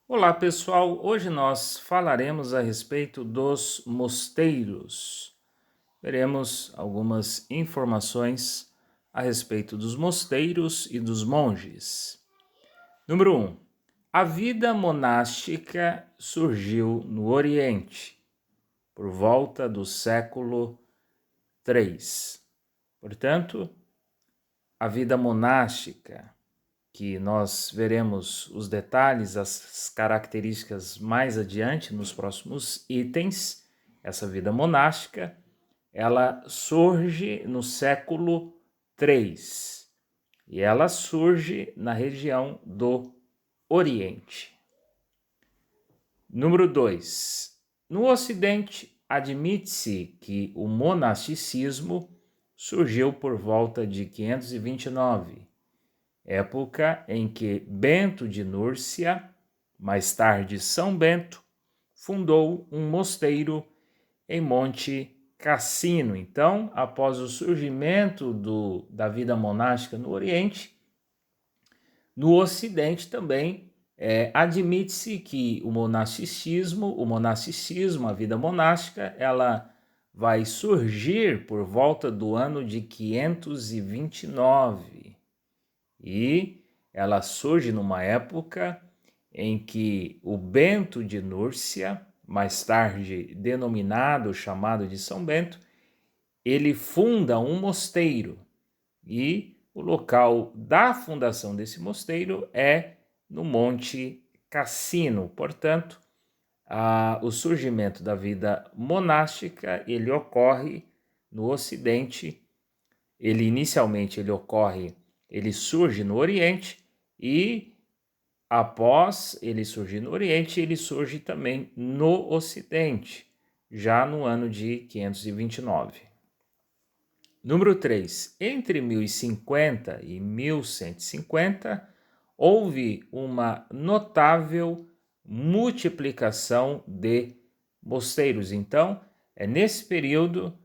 Olá pessoal, hoje nós falaremos a respeito dos mosteiros. Veremos algumas informações a respeito dos mosteiros e dos monges. Número 1. A vida monástica surgiu no Oriente, por volta do século III. Portanto, a vida monástica, que nós veremos os detalhes, as características mais adiante nos próximos itens. Essa vida monástica, ela surge no século III e ela surge na região do Oriente. Número 2. No Ocidente, admite-se que o monasticismo surgiu por volta de 529, época em que Bento de Núrcia, mais tarde São Bento, fundou um mosteiro em Monte Cassino. Então, após o surgimento da vida monástica no Oriente, no Ocidente também admite-se que o monasticismo, a vida monástica, ela vai surgir por volta do ano de 529. E ela surge numa época em que o Bento de Núrcia, mais tarde chamado de São Bento, ele funda um mosteiro e o local da fundação desse mosteiro é no Monte Cassino. Portanto, o surgimento da vida monástica ele ocorre no Ocidente. Inicialmente ele surge no Oriente e após ele surgir no Oriente, ele surge também no Ocidente, já no ano de 529. Número 3. Entre 1050 e 1150, houve uma notável multiplicação de mosteiros. Então, é nesse período,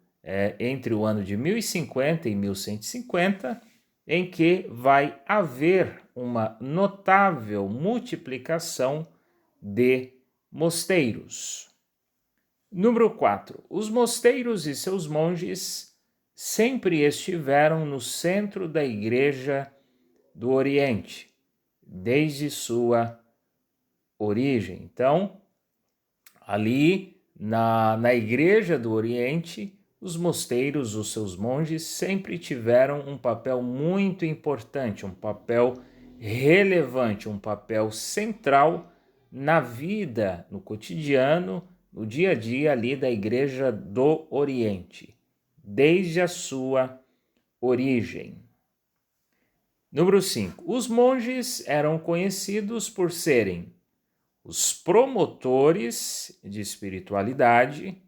entre o ano de 1050 e 1150, em que vai haver uma notável multiplicação de mosteiros. Número 4. Os mosteiros e seus monges sempre estiveram no centro da Igreja do Oriente, desde sua origem. Então, ali na Igreja do Oriente, os mosteiros, os seus monges, sempre tiveram um papel muito importante, um papel relevante, um papel central na vida, no cotidiano, no dia a dia ali da Igreja do Oriente, desde a sua origem. Número 5. Os monges eram conhecidos por serem os promotores de espiritualidade,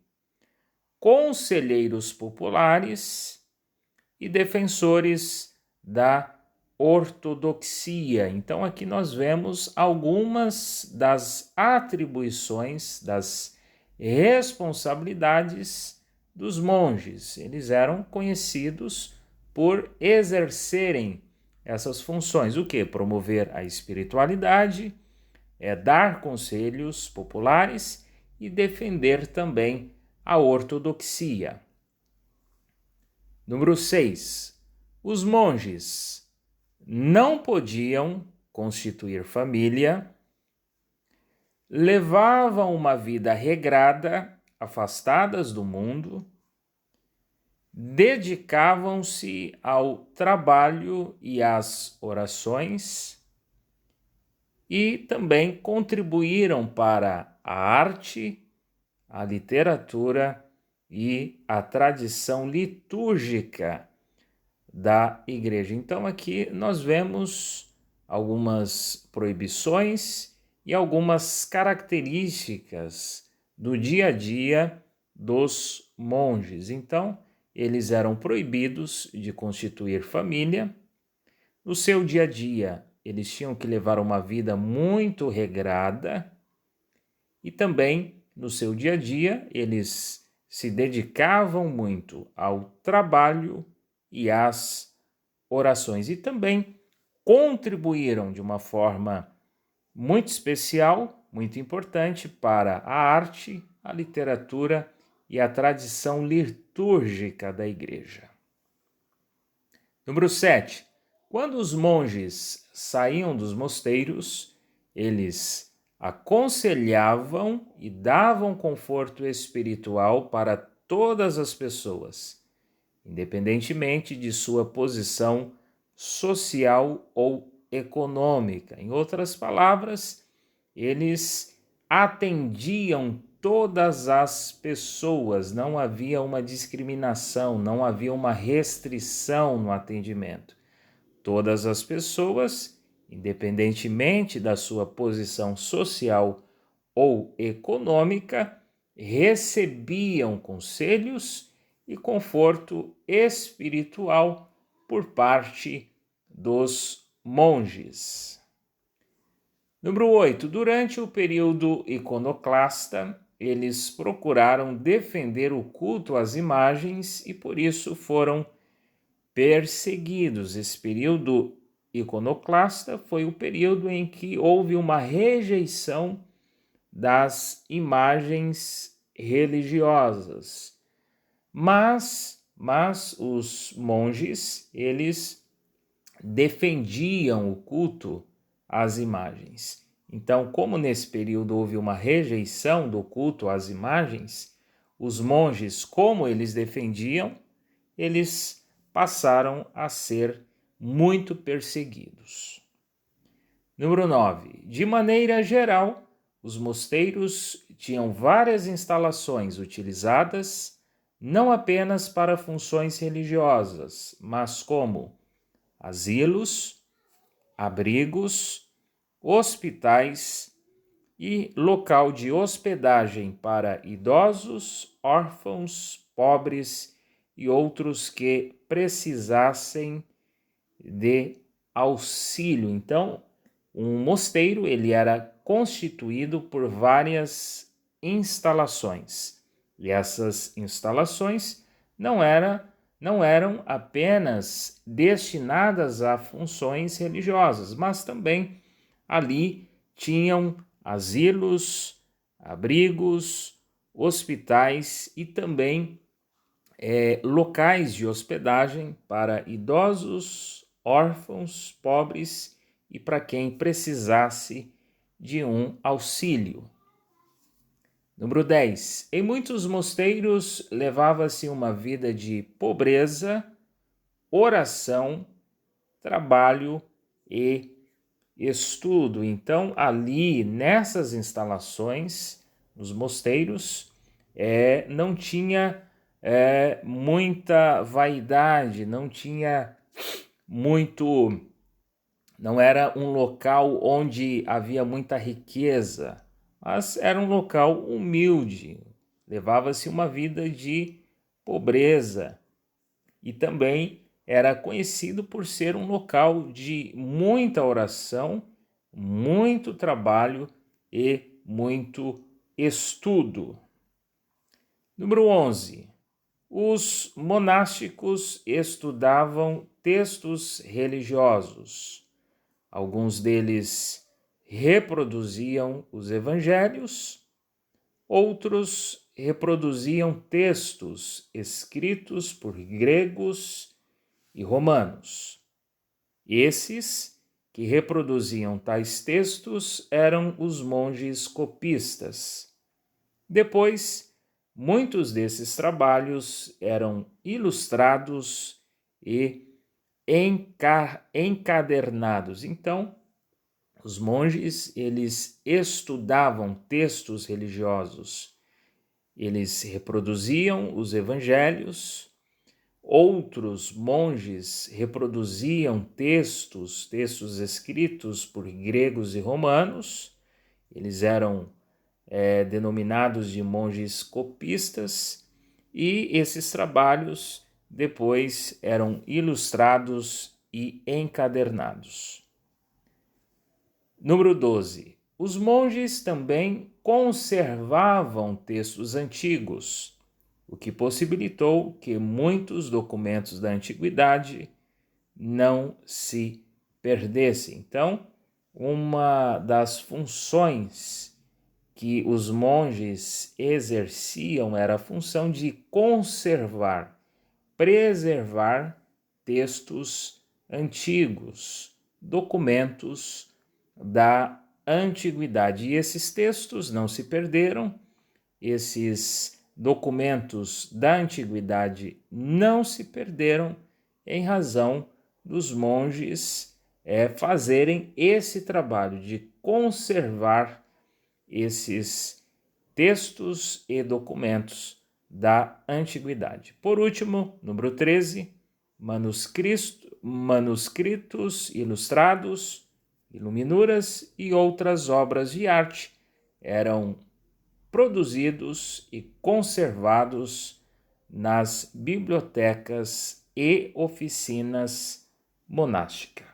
conselheiros populares e defensores da ortodoxia. Então, aqui nós vemos algumas das atribuições, das responsabilidades dos monges. Eles eram conhecidos por exercerem essas funções. O que? Promover a espiritualidade, dar conselhos populares e defender também a ortodoxia. Número 6. Os monges não podiam constituir família, levavam uma vida regrada, afastadas do mundo, dedicavam-se ao trabalho e às orações e também contribuíram para a arte, a literatura e a tradição litúrgica da igreja. Então aqui nós vemos algumas proibições e algumas características do dia a dia dos monges. Então, eles eram proibidos de constituir família. No seu dia a dia, eles tinham que levar uma vida muito regrada e também no seu dia a dia eles se dedicavam muito ao trabalho e às orações e também contribuíram de uma forma muito especial muito importante para a arte, a literatura e a tradição litúrgica da Igreja. Número 7. Quando os monges saíam dos mosteiros, eles aconselhavam e davam conforto espiritual para todas as pessoas, independentemente de sua posição social ou econômica. Em outras palavras, eles atendiam todas as pessoas, não havia uma discriminação, não havia uma restrição no atendimento. Todas as pessoas, independentemente da sua posição social ou econômica, recebiam conselhos e conforto espiritual por parte dos monges. Número 8. Durante o período iconoclasta, eles procuraram defender o culto às imagens e por isso foram perseguidos. Esse período iconoclasta foi o período em que houve uma rejeição das imagens religiosas. Mas os monges, eles defendiam o culto às imagens. Então, como nesse período houve uma rejeição do culto às imagens, os monges, como eles defendiam, eles passaram a ser muito perseguidos. Número 9. De maneira geral, os mosteiros tinham várias instalações utilizadas não apenas para funções religiosas, mas como asilos, abrigos, hospitais e local de hospedagem para idosos, órfãos, pobres e outros que precisassem de auxílio. Então, um mosteiro ele era constituído por várias instalações. E essas instalações não eram apenas destinadas a funções religiosas, mas também ali tinham asilos, abrigos, hospitais e também locais de hospedagem para idosos, órfãos, pobres e para quem precisasse de um auxílio. Número 10. Em muitos mosteiros levava-se uma vida de pobreza, oração, trabalho e estudo. Então, ali nessas instalações, nos mosteiros, não tinha muita vaidade, não era um local onde havia muita riqueza, mas era um local humilde, levava-se uma vida de pobreza e também era conhecido por ser um local de muita oração, muito trabalho e muito estudo. Número 11. Os monásticos estudavam textos religiosos. Alguns deles reproduziam os evangelhos, outros reproduziam textos escritos por gregos e romanos. Esses que reproduziam tais textos eram os monges copistas. Depois, muitos desses trabalhos eram ilustrados e encadernados. Então, os monges, eles estudavam textos religiosos, eles reproduziam os evangelhos, outros monges reproduziam textos escritos por gregos e romanos, eles eram denominados de monges copistas, e esses trabalhos depois eram ilustrados e encadernados. Número 12. Os monges também conservavam textos antigos, o que possibilitou que muitos documentos da antiguidade não se perdessem. Então, uma das funções que os monges exerciam era a função de conservar, preservar textos antigos, documentos da antiguidade. E esses textos não se perderam, esses documentos da antiguidade não se perderam em razão dos monges fazerem esse trabalho de conservar esses textos e documentos da antiguidade. Por último, número 13, manuscritos ilustrados, iluminuras e outras obras de arte eram produzidos e conservados nas bibliotecas e oficinas monásticas.